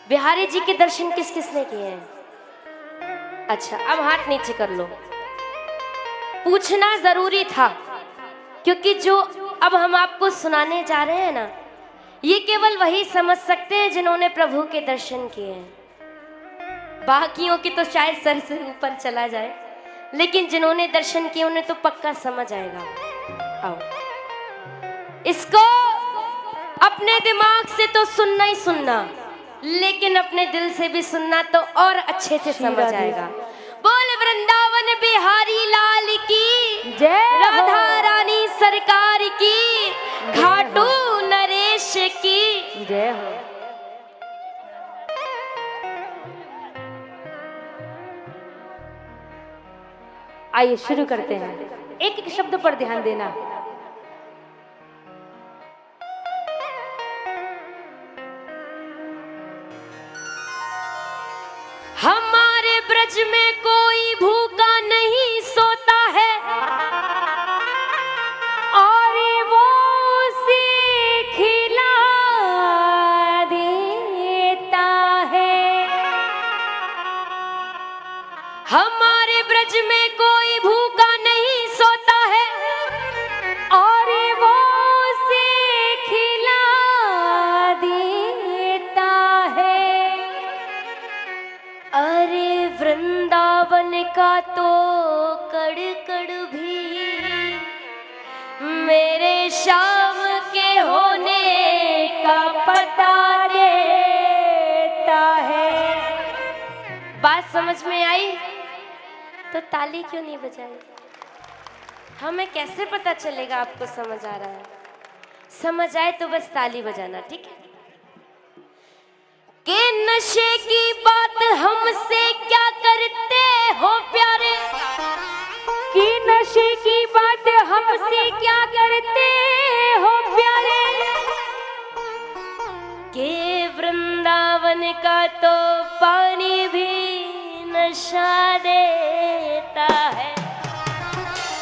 बिहारी जी के दर्शन किस किसने किए हैं? अच्छा, अब हाथ नीचे कर लो। पूछना जरूरी था, क्योंकि जो अब हम आपको सुनाने जा रहे हैं ना, ये केवल वही समझ सकते हैं जिन्होंने प्रभु के दर्शन किए हैं। बाकियों की तो शायद सर से ऊपर चला जाए, लेकिन जिन्होंने दर्शन किए उन्हें तो पक्का समझ आएगा। आओ, इसको अपने दिमाग से तो सुनना ही सुनना, लेकिन अपने दिल से भी सुनना तो और अच्छे से समझ आएगा। बोल वृंदावन बिहारी लाल की जय, राधा रानी सरकार की, घाटू नरेश की जय हो। आइए शुरू करते हैं। एक एक शब्द पर ध्यान देना। हमारे ब्रज में कोई भूखा नहीं सोता है, और वो उसे खिला देता है। हमारे ब्रज में कोई भूखा नहीं सोता है, और वो उसे खिला देता है। अरे वृंदावन का तो कड़ कड़ भी मेरे शाम के होने का पता देता है। बात समझ में आई तो ताली क्यों नहीं बजाई? हमें कैसे पता चलेगा आपको समझ आ रहा है? समझ आए तो बस ताली बजाना, ठीक है? के नशे की बात हमसे क्या करते हो प्यारे, कि नशे की बात हमसे क्या करते हो प्यारे। के वृंदावन का तो पानी भी नशा देता है,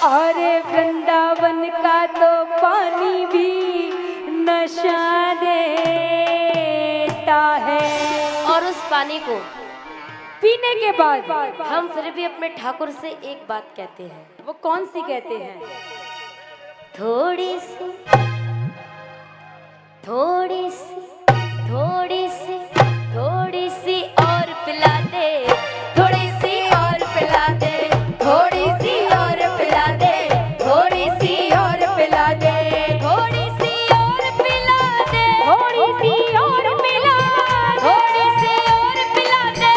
और वृंदावन का तो पानी भी नशा देता है। और उस पानी को पीने के बाद हम फिर भी अपने ठाकुर से एक बात कहते हैं। वो कौन सी कहते हैं? थोड़ी सी थोड़ी सी थोड़ी सी थोड़ी सी और पिला दे, थोड़ी सी और पिला दे, थोड़ी सी और पिला दे, थोड़ी सी और पिला दे, थोड़ी सी और पिला दे, थोड़ी सी और पिला, थोड़ी सी और पिला दे,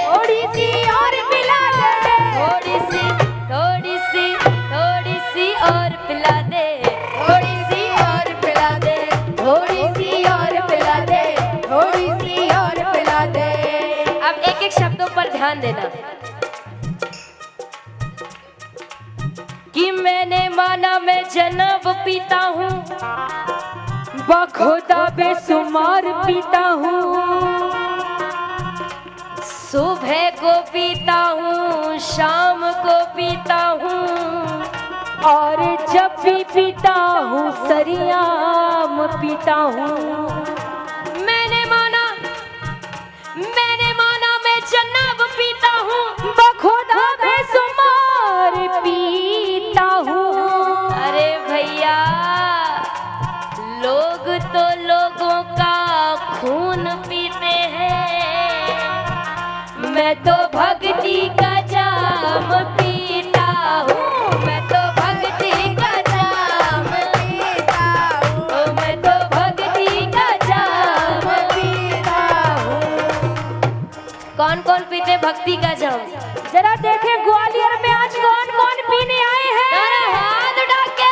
थोड़ी सी और पिला दे, थोड़ी सी थोड़ी सी और पिला दे, थोड़ी सी और पिला दे, थोड़ी सी और पिला दे, थोड़ी सी और पिला दे। अब एक एक शब्दों पर ध्यान देना कि मैंने माना मैं जनाब पीता हूँ, बखुदा बेसुमार पीता हूँ। सुबह को पीता हूँ, शाम को पीता हूँ, और जब भी पीता हूँ सरियाम पीता हूँ। मैंने माना मैं जनाब पीता हूँ, बखुदा बेसुमार पीता हूँ। अरे भैया, लोग तो लोगों का खून पीते हैं, मैं तो भक्ति का जाम पीता हूँ, मैं तो भक्ति का जाम पीता हूँ, मैं तो भक्ति का जाम पीता हूँ। कौन कौन पीते भक्ति का जाम? जरा देखें ग्वालियर में आज कौन कौन पीने आए हैं? अरे हाथ उठा के।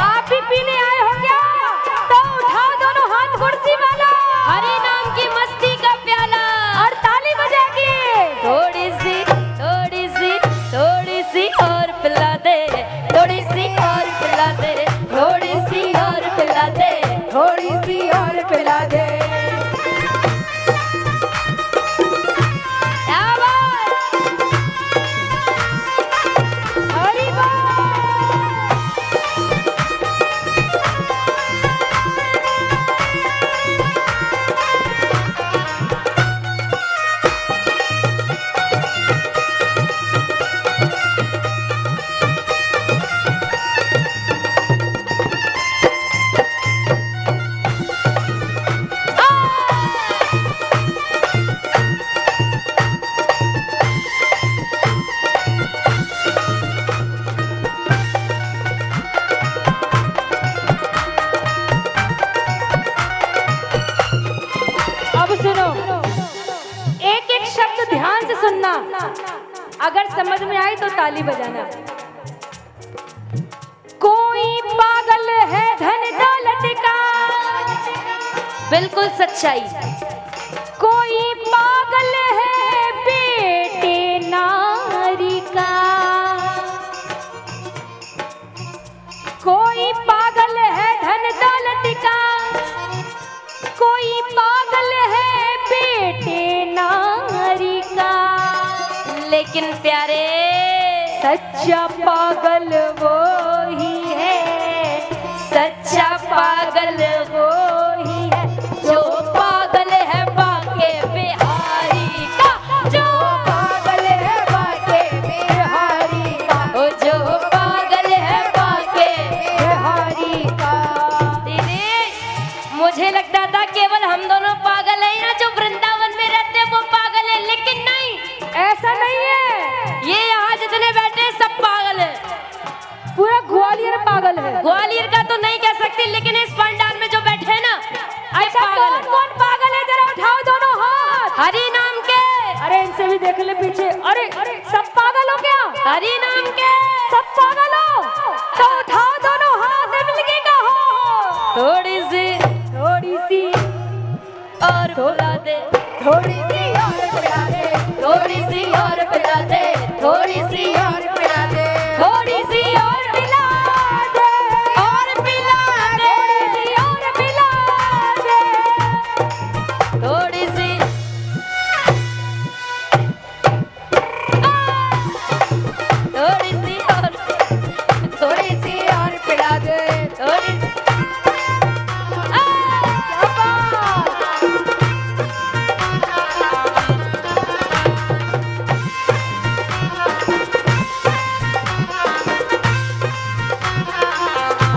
आप भी पीने आए हो क्या? तो उठाओ दोनों हाथ कुर्सी वाला। हरि नाम की मस्ती का प्याला, और ताली बजा के थोड़ी सी थोड़ी सी थोड़ी सी और पिला दे, थोड़ी सी और पिला दे, थोड़ी सी और पिला दे, थोड़ी सी और पिला दे। क्या बात! हरि बोल। अब सुनो, एक एक शब्द ध्यान से सुनना, अगर समझ में आई तो ताली बजाना। कोई पागल है धन दौलत का, बिल्कुल सच्चाई। कोई पागल है बेटे नारी का, कोई पागल है धन दौलत का, कोई पागल है बेटे नारी का, लेकिन प्यारे सच्चा पागल वो ही है, सच्चा पागल वो ही है, जो पागल है बाके बिहारी का, जो पागल है बाके बिहारी का, ओ जो पागल है बाके बिहारी का। दीदी, मुझे लगता था केवल हम दोनों पागल हैं ना, जो वृंदावन में रहते हैं वो पागल है, लेकिन नहीं, ऐसा नहीं है, ये यहाँ जितने बैठे हैं सब पागल है। पूरा ग्वालियर पागल है। ग्वालियर का तो नहीं कह सकती, लेकिन इस पंडाल में जो बैठे हैं ना, अच्छा कौन कौन पागल है, जरा उठाओ दोनों हाथ। हरि नाम के, अरे इनसे भी देख ले पीछे, अरे सब पागल हो क्या? हरि नाम के, सब पागल हो तो उठाओ दोनों हाथ, मिलके कहो थोड़ी सी और पिला दे, थोड़ी सी और पिला दे, थोड़ी सी और पिला दे, थोड़ी सी और पिला दे, थोड़ी सी और पिला दे, और पिला दे, और पिला दे, थोड़ी सी, थोड़ी सी और, थोड़ी सी और पिला दे, थोड़ी सी,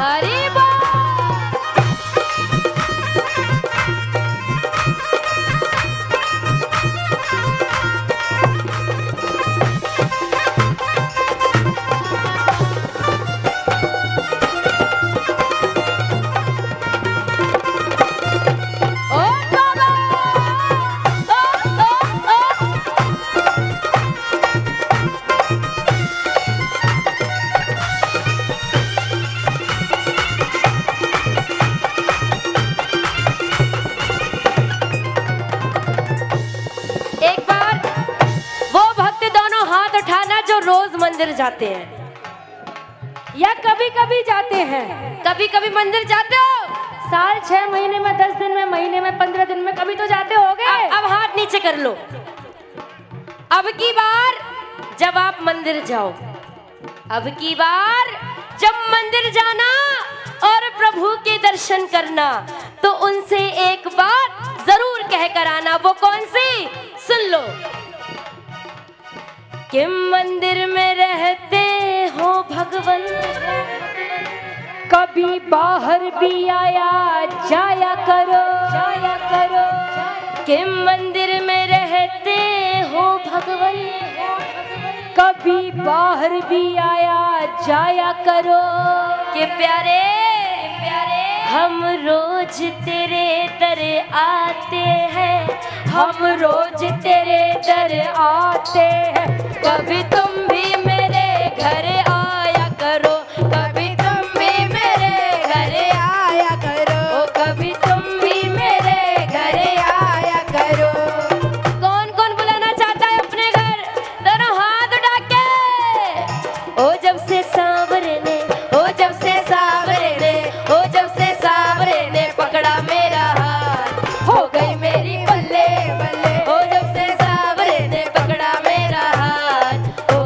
हरि बोल। ओ बाबा, ओ। एक बार वो भक्त दोनों हाथ उठाना जो रोज मंदिर जाते हैं, या कभी कभी जाते हैं, कभी कभी मंदिर जाते हो, साल 6 महीने में, 10 दिन में, महीने में, 15 दिन में, कभी तो जाते होगे। अब हाथ नीचे कर लो। अब की बार जब आप मंदिर जाओ, अब की बार जब मंदिर जाना और प्रभु के दर्शन करना, तो उनसे एक बात जरूर कह कर आना। वो कौन सी? सुन लो। कि मंदिर में रहते हो भगवन, कभी बाहर भी आया जाया करो, जाया करो, कि मंदिर में रहते हो भगवन, कभी बाहर भी आया जाया करो। कि प्यारे हम रोज तेरे दर आते हैं, हम रोज तेरे दर आते हैं, कभी तुम भी मेरे घर आया करो, कभी तुम भी मेरे घर आया करो, कभी तुम भी मेरे घर आया करो। कौन कौन बुलाना चाहता है अपने घर? दोनों हाथ उठा के। ओ जब से सांवरे ने, ओ जब से सांवरे ने, ओ जब से सांवरे ने पकड़ा मेरा हाथ, हो गई मेरी बल्ले बल्ले। ओ जब से सांवरे ने पकड़ा मेरा हाथ, हो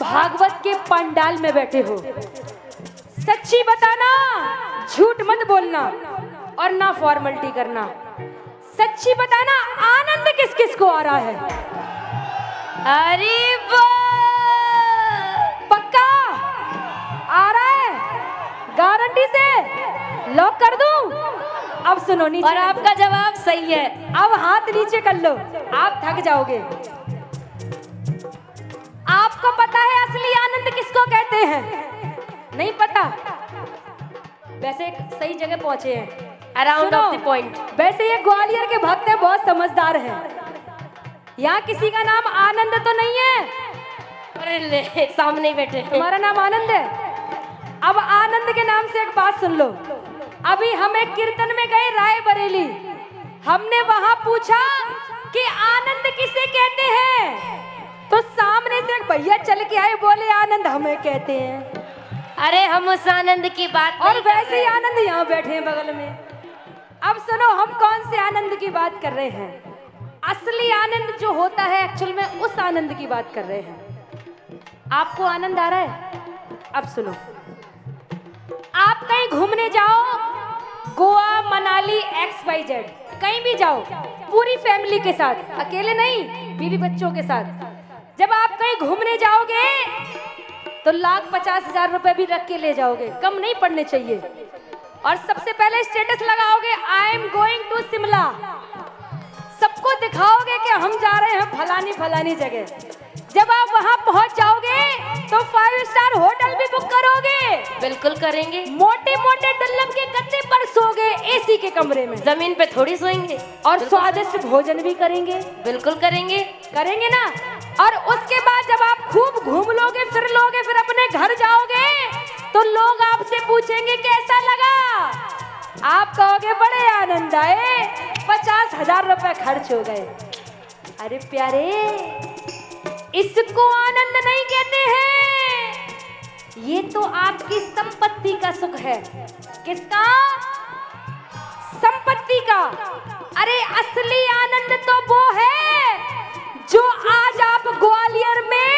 भागवत के पंडाल में बैठे हो। सच्ची बताना, झूठ मत बोलना और ना फॉर्मेलिटी करना। सच्ची बताना, आनंद किस किस को आ रहा है? अरे वाह, पक्का आ रहा है? गारंटी से लॉक कर दूं? अब सुनो, नीचे और आपका जवाब सही है। अब हाथ नीचे कर लो, आप थक जाओगे। आपको पता है असली आनंद किसको कहते हैं? नहीं पता? वैसे सही जगह पहुंचे हैं, अराउंड ऑफ द पॉइंट। वैसे ये ग्वालियर के भक्त हैं, बहुत समझदार हैं। यहाँ किसी का नाम आनंद तो नहीं है? अरे ले, सामने ही बैठे हैं। तुम्हारा नाम आनंद है? अब आनंद के नाम से एक बात सुन लो। अभी हम एक कीर्तन में गए राय बरेली, हमने वहां पूछा कि आनंद किसे कहते हैं, तो सामने से एक भैया चल के आए, बोले आनंद हमें कहते हैं। अरे हम उस आनंद की बात और नहीं कर वैसे ही रहे। आनंद यहाँ बैठे हैं बगल में। अब सुनो, हम कौन से आनंद की बात कर रहे हैं? असली आनंद जो होता है, एक्चुअल में उस आनंद की बात कर रहे हैं। आपको आनंद आ रहा है? अब सुनो, आप कहीं घूमने जाओ, गोवा, मनाली, XYZ, कहीं भी जाओ पूरी फैमिली के साथ, अकेले नहीं, बीवी बच्चों के साथ। जब आप कहीं घूमने जाओगे तो 1,50,000 रुपए भी रख के ले जाओगे, कम नहीं पड़ने चाहिए। और सबसे पहले स्टेटस लगाओगे, I am going to Shimla. सबको दिखाओगे कि हम जा रहे हैं फलानी फलानी जगह। जब आप वहां पहुंच जाओगे तो 5 स्टार होटल भी बुक करोगे। बिल्कुल करेंगे। मोटे मोटे डल्लम के गद्दे पर सोगे, AC के कमरे में, जमीन पे थोड़ी सोएंगे। और स्वादिष्ट भोजन भी करेंगे। बिल्कुल करेंगे। करेंगे ना? और उसके बाद जब आप खूब घूम लोगे, फिर लोगे, फिर अपने घर जाओगे तो लोग आपसे पूछेंगे कैसा लगा। आप कहोगे बड़े आनंद आए, 50,000 रुपए खर्च हो गए। अरे प्यारे, इसको आनंद नहीं कहते हैं, ये तो आपकी संपत्ति का सुख है। किसका? संपत्ति का। अरे असली आनंद तो वो है जो आज आप ग्वालियर में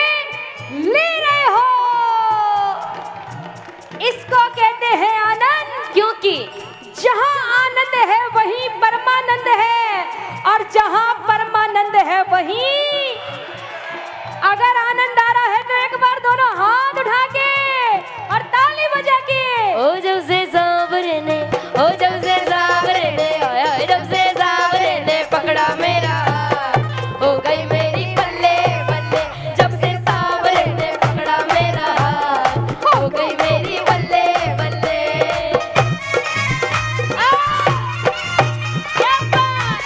ले रहे हो, इसको कहते हैं आनंद। क्योंकि जहां आनंद है वहीं परमानंद है, और जहां परमानंद है वहीं, अगर आनंद आ रहा है तो एक बार दोनों हाथ उठा के और ताली बजा के। ओ जब से सांवरे ने, ओ जब से सांवरे ने आया, जब से सांवरे ने पकड़ा मेरा, हो गई मेरी बल्ले बल्ले। जब से सांवरे ने पकड़ा मेरा, हो गई मेरी बल्ले बल्ले। क्या बात!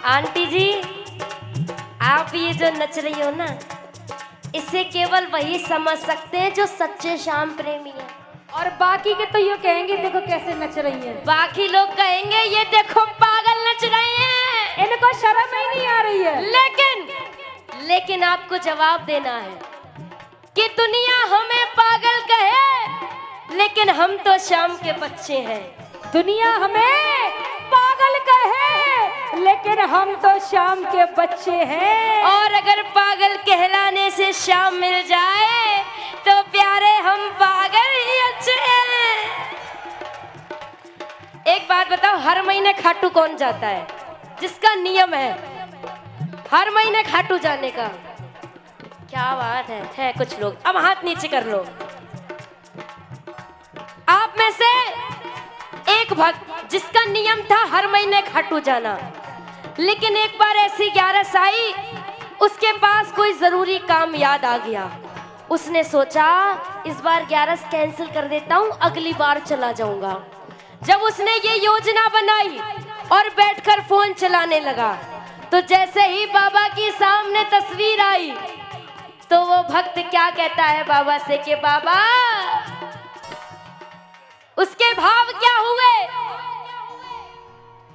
आंटी जी, आप ये जो नच रही हो ना, इसे केवल वही समझ सकते हैं जो सच्चे श्याम प्रेमी हैं। और बाकी के तो ये कहेंगे देखो कैसे नच रही हैं। बाकी लोग कहेंगे ये देखो पागल नच रही हैं, इनको शर्म ही नहीं आ रही है। लेकिन आपको जवाब देना है कि दुनिया हमें पागल कहे, लेकिन हम तो श्याम के बच्चे हैं। दुनिया हमें पागल कहे, लेकिन हम तो श्याम के बच्चे हैं। और अगर पागल कहलाने से श्याम मिल जाए तो प्यारे हम पागल ही अच्छे हैं। एक बात बताओ, हर महीने खाटू कौन जाता है? जिसका नियम है हर महीने खाटू जाने का। क्या बात है कुछ लोग। अब हाथ नीचे कर लो। आप में से एक भक्त जिसका नियम था हर महीने खाटू जाना, लेकिन एक बार ऐसी 11 आई, उसके पास कोई जरूरी काम याद आ गया। उसने सोचा इस बार 11 कैंसिल कर देता हूँ, अगली बार चला जाऊंगा। जब उसने ये योजना बनाई और बैठकर फोन चलाने लगा, तो जैसे ही बाबा की सामने तस्वीर आई तो वो भक्त क्या कहता है बाबा से कि बाबा, उसके भाव क्या हुए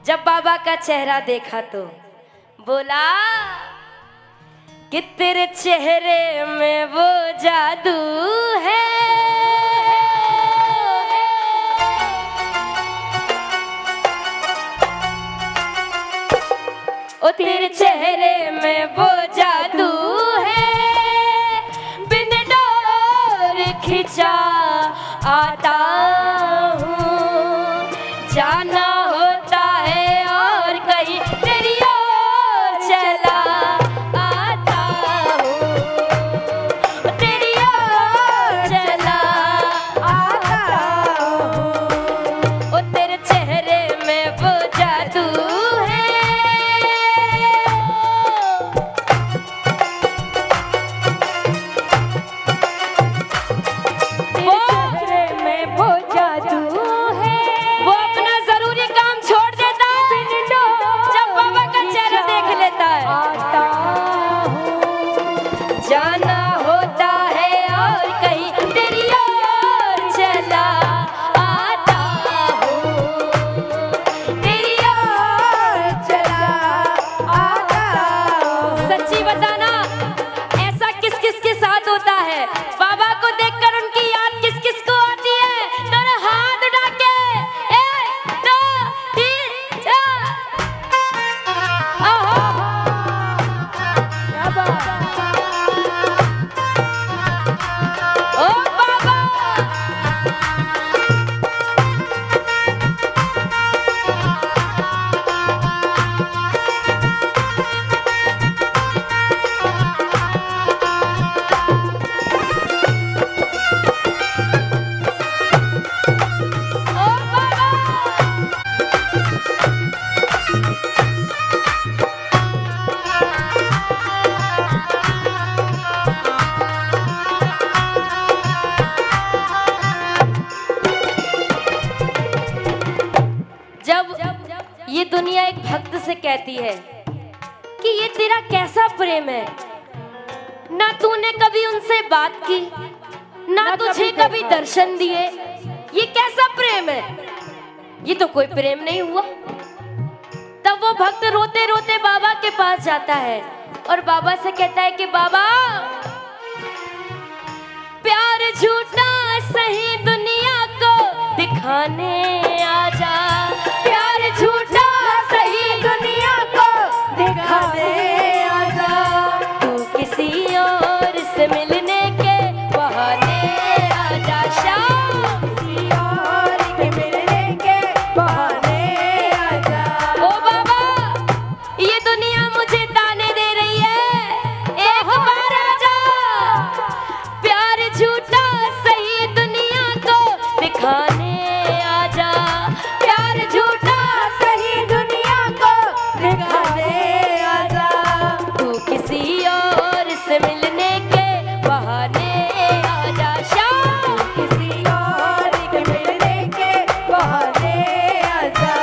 जब बाबा का चेहरा देखा तो बोला कि तेरे चेहरे में वो जादू है, ओ तेरे चेहरे में वो जादू है, बिन डोर खिंचा आता हूँ, जाना होता है और कहीं तेरी ओर चला आता हूँ, तेरी ओर चला आता हूँ, ओ तेरे चेहरे में वो जादू है। जाना होता है और कहीं तेरी ओर चला आता हूँ, तेरी ओर चला आता हूँ। सच्ची बताना, ऐसा किस किस के साथ होता है? बाबा को देखकर उनकी याद किस किस को आती है? दोनों हाथ उठा के 1 2 3 4। क्या बात। ये दुनिया एक भक्त से कहती है कि ये तेरा कैसा प्रेम है, ना तूने कभी उनसे बात की, ना तुझे कभी दर्शन दिए, ये कैसा प्रेम है? ये तो कोई प्रेम नहीं हुआ। तब वो भक्त रोते रोते बाबा के पास जाता है और बाबा से कहता है कि बाबा, प्यार झूठा सही दुनिया को दिखाने आजा, प्यार झूठा सही दुनिया को दिखाने आजा, तू किसी और से मिलने के बहाने आजा, शाम किसी और के मिलने के बहाने आजा। ओ बाबा, ये दुनिया मुझे ताने दे रही है, एक बार आजा, प्यार झूठा सही दुनिया को दिखाने आजा, प्यार झूठा सही दुनिया को दिखाने आजा, तू किसी और से मिलने के बहाने आजा, शाम किसी और के मिलने के बहाने आजा।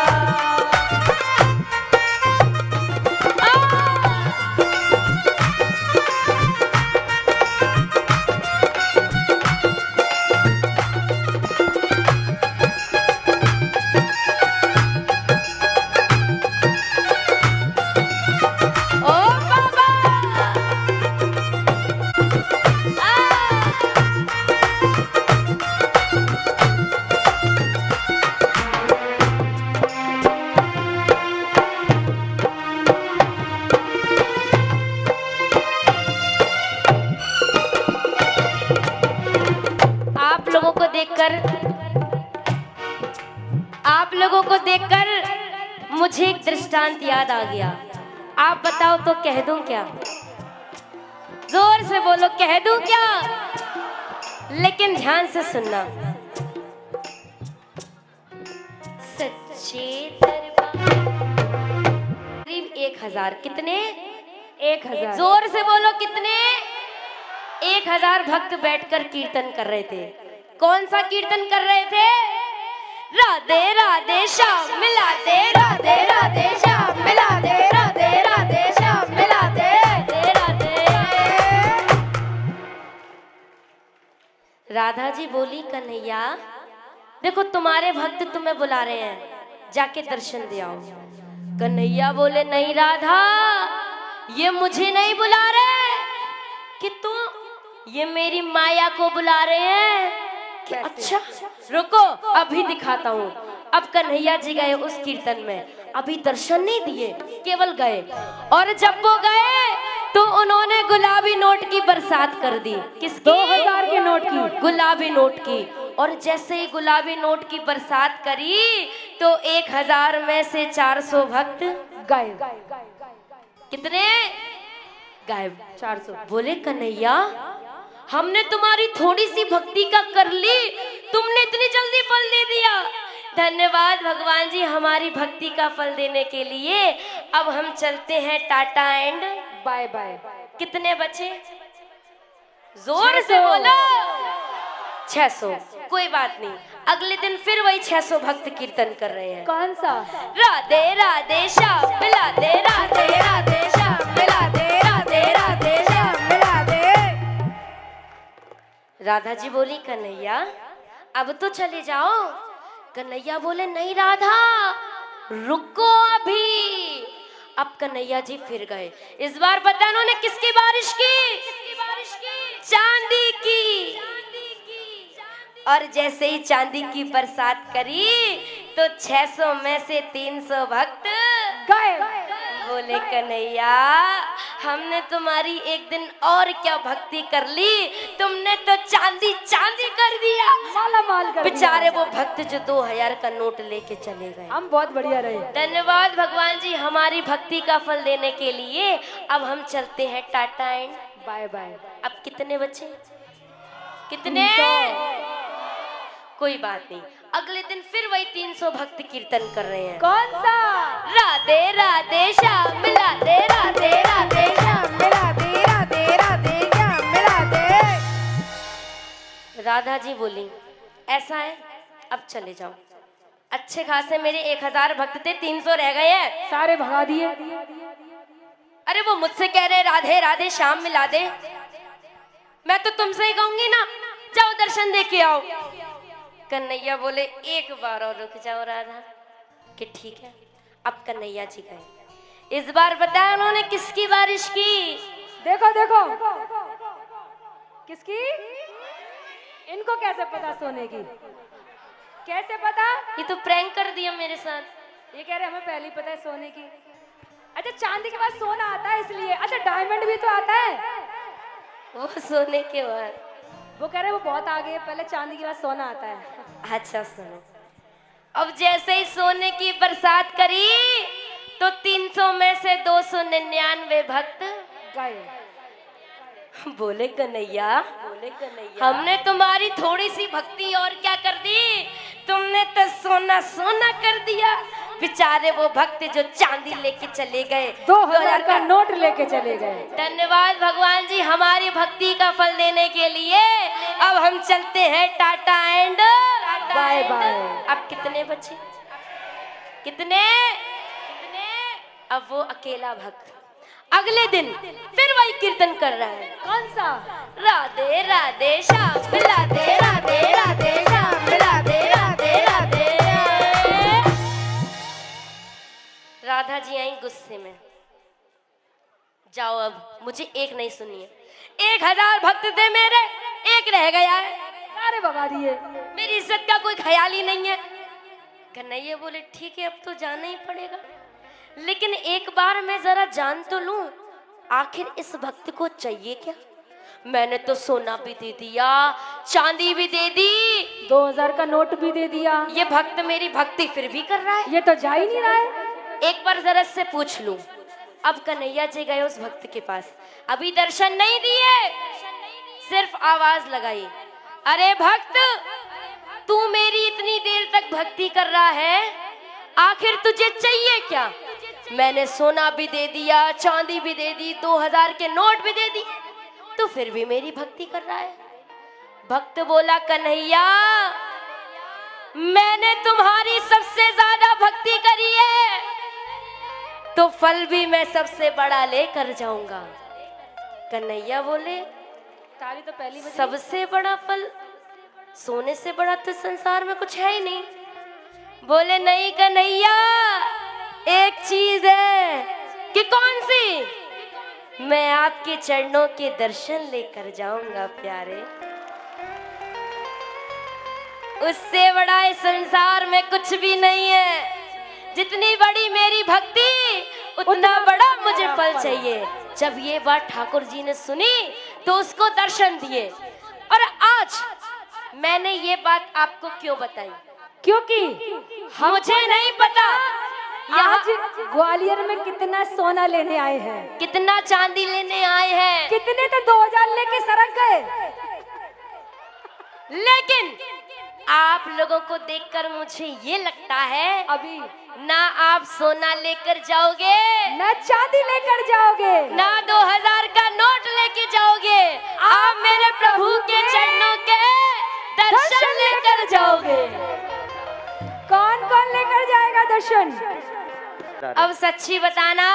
आप लोगों को देखकर मुझे एक दृष्टांत याद आ गया। आप बताओ तो कह दूं क्या? जोर से बोलो, कह दूं क्या? लेकिन ध्यान से सुनना। सच्चे दरबार करीब 1000। कितने? 1000। जोर से बोलो, कितने? 1000 भक्त बैठकर कीर्तन कर रहे थे। कौन सा कीर्तन कर रहे थे? राधे राधे श्याम मिला दे, राधे राधे श्याम मिला दे, राधे राधे श्याम मिला दे, राधे राधे राधा जी बोली कन्हैया देखो तुम्हारे भक्त तुम्हें बुला रहे हैं, जाके दर्शन दे आओ। कन्हैया बोले नहीं राधा, ये मुझे नहीं बुला रहे कि तू, ये मेरी माया को बुला रहे हैं कि अच्छा रुको अभी दिखाता हूँ। अब कन्हैया जी गए उस कीर्तन में, अभी दर्शन नहीं दिए, केवल गए। और जब वो गए तो उन्होंने गुलाबी नोट की बरसात कर दी। किसकी? 2000 के नोट की, गुलाबी नोट की। और जैसे ही गुलाबी नोट की बरसात करी तो 1000 में से 400 भक्त गायब। कितने गायब? 400। बोले कन्हैया हमने तुम्हारी थोड़ी सी भक्ति का कर ली, तुमने इतनी जल्दी फल दे दिया। धन्यवाद भगवान जी हमारी भक्ति का फल देने के लिए। अब हम चलते हैं टाटा एंड बाय बाय। कितने बचे? जोर से बोलो। 600। कोई बात नहीं, अगले दिन फिर वही 600 भक्त कीर्तन कर रहे हैं। कौन सा? राधे राधे श्याम मिला दे, राधे राधे श्याम मिला दे, राधे राधे श्याम मिला दे। राधा जी बोली कन्हैया अब तो चले जाओ। कन्हैया बोले नहीं राधा रुको अभी। अब कन्हैया जी फिर गए। इस बार पता उन्होंने किसकी बारिश की? चांदी की। और जैसे ही चांदी की बरसात करी तो 600 में से 300 भक्त गए। बोले कन्हैया हमने तुम्हारी एक दिन और क्या भक्ति कर ली, तुमने तो चांदी चांदी कर दिया, माला माल कर दिया। बेचारे वो भक्त जो 2000 का नोट लेके चले गए। हम बहुत बढ़िया रहे। धन्यवाद भगवान जी हमारी भक्ति का फल देने के लिए। अब हम चलते हैं टाटा एंड बाय बाय। अब कितने बचे? कितने? कोई बात नहीं, अगले दिन फिर वही 300 भक्त कीर्तन कर रहे हैं। कौन सा? राधे राधे श्याम मिला दे, राधे राधे श्याम मिला दे, राधे राधे श्याम मिला दे। राधा जी बोली ऐसा है अब चले जाओ। अच्छे खासे मेरे 1000 भक्त थे, 300 रह गए हैं, सारे भगा दिए। अरे वो मुझसे कह रहे राधे राधे श्याम मिला दे, मैं तो तुमसे ही कहूंगी ना जाओ दर्शन दे के आओ। कन्हैया बोले एक बार और रुक जाओ राधा कि ठीक है। अब कन्हैया जी गए। इस बार बताया उन्होंने किसकी बारिश की? देखो देखो किसकी? इनको कैसे पता सोने की? कैसे पता? ये तो प्रैंक कर दिया मेरे साथ। ये कह रहे हमें पहले ही पता है सोने की। अच्छा चांदी के बाद सोना आता है इसलिए। अच्छा डायमंड भी तो आता है। वो सोने के बाद वो कह रहे वो बहुत आगे है, पहले चांदी के बाद सोना आता है। अच्छा सुनो, अब जैसे ही सोने की बरसात करी तो 300 में से 299 भक्त गए। बोले कन्हैया हमने तुम्हारी थोड़ी सी भक्ति और क्या कर दी, तुमने तो सोना सोना कर दिया। बेचारे वो भक्त जो चांदी लेके चले गए, 2000 का नोट लेके चले गए। धन्यवाद भगवान जी हमारी भक्ति का फल देने के लिए। अब हम चलते हैं टाटा एंड बाय बाय। अब कितने बचे? कितने? अब वो अकेला भक्त अगले दिन फिर वही कीर्तन कर रहा है। कौन सा? राधे राधे श्याम मिला दे, राधे राधे श्याम मिला दे, राधे राधे। राधा जी आई गुस्से में, जाओ अब मुझे एक नहीं सुनिए। 1000 भक्त थे मेरे, एक रह गया है, सारे भगा दिए। मेरी इज्जत का कोई ख्याल ही नहीं है। कन्हैया बोले ठीक है अब तो जाना ही पड़ेगा, लेकिन एक बार मैं जरा जान तो लूं आखिर इस भक्त को चाहिए क्या। मैंने तो सोना भी दे दिया, चांदी भी दे दी, 2000 का नोट भी दे दिया, ये भक्त मेरी भक्ति फिर भी कर रहा है। ये तो जा ही नहीं रहा है। एक बार जरा से पूछ लूं। अब कन्हैया जी गए उस भक्त के पास, अभी दर्शन नहीं दिए, सिर्फ आवाज लगाई, अरे भक्त तू मेरी इतनी देर तक भक्ति कर रहा है, आखिर तुझे चाहिए क्या। मैंने सोना भी दे दिया, चांदी भी दे दी, 2000 के नोट भी दे दी, तो फिर भी मेरी भक्ति कर रहा है। भक्त बोला कन्हैया मैंने तुम्हारी सबसे ज्यादा भक्ति करी है, तो फल भी मैं सबसे बड़ा लेकर जाऊंगा। कन्हैया बोले ताली तो पहली बजी। सबसे बड़ा फल सोने से बड़ा तो संसार में कुछ है ही नहीं। बोले नहीं कन्हैया, एक चीज है। कि कौन सी? मैं आपके चरणों के दर्शन लेकर जाऊंगा प्यारे। उससे बड़ा इस संसार में कुछ भी नहीं है। जितनी बड़ी मेरी भक्ति, उतना बड़ा मुझे फल चाहिए। जब ये बात ठाकुर जी ने सुनी तो उसको दर्शन दिए। और आज मैंने ये बात आपको क्यों बताई? क्योंकि मुझे नहीं पता आज ग्वालियर में कितना सोना लेने आए हैं, कितना चांदी लेने आए हैं, कितने तो 2000 लेके सड़क गए। लेकिन आप लोगों को देखकर मुझे ये लगता है अभी ना आप सोना लेकर जाओगे, न चांदी लेकर जाओगे, ना 2000 का नोट लेके जाओगे। आप मेरे प्रभु के चरणों के दर्शन लेकर जाओगे। कौन कौन लेकर जाएगा दर्शन? अब सच्ची बताना,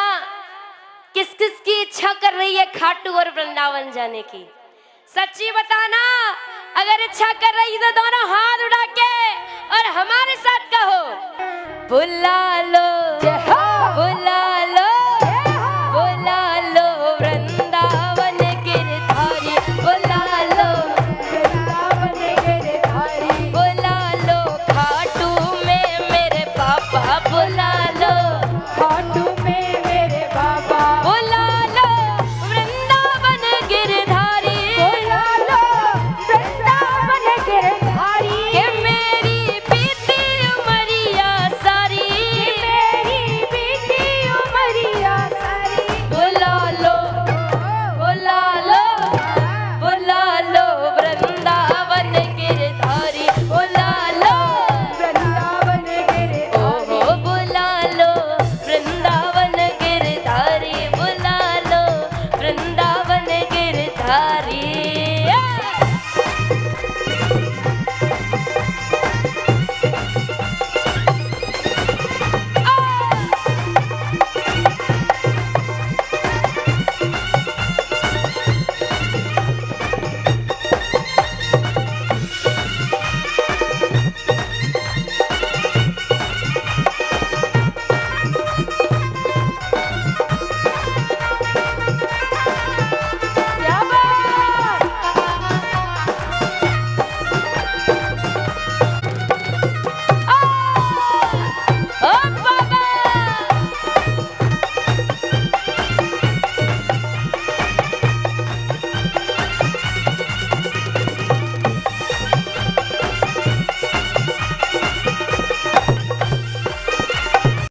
किस किस की इच्छा कर रही है खाटू और वृंदावन जाने की? सच्ची बताना, अगर इच्छा कर रही तो दोनों हाथ उठा के और हमारे साथ कहो, बुला लो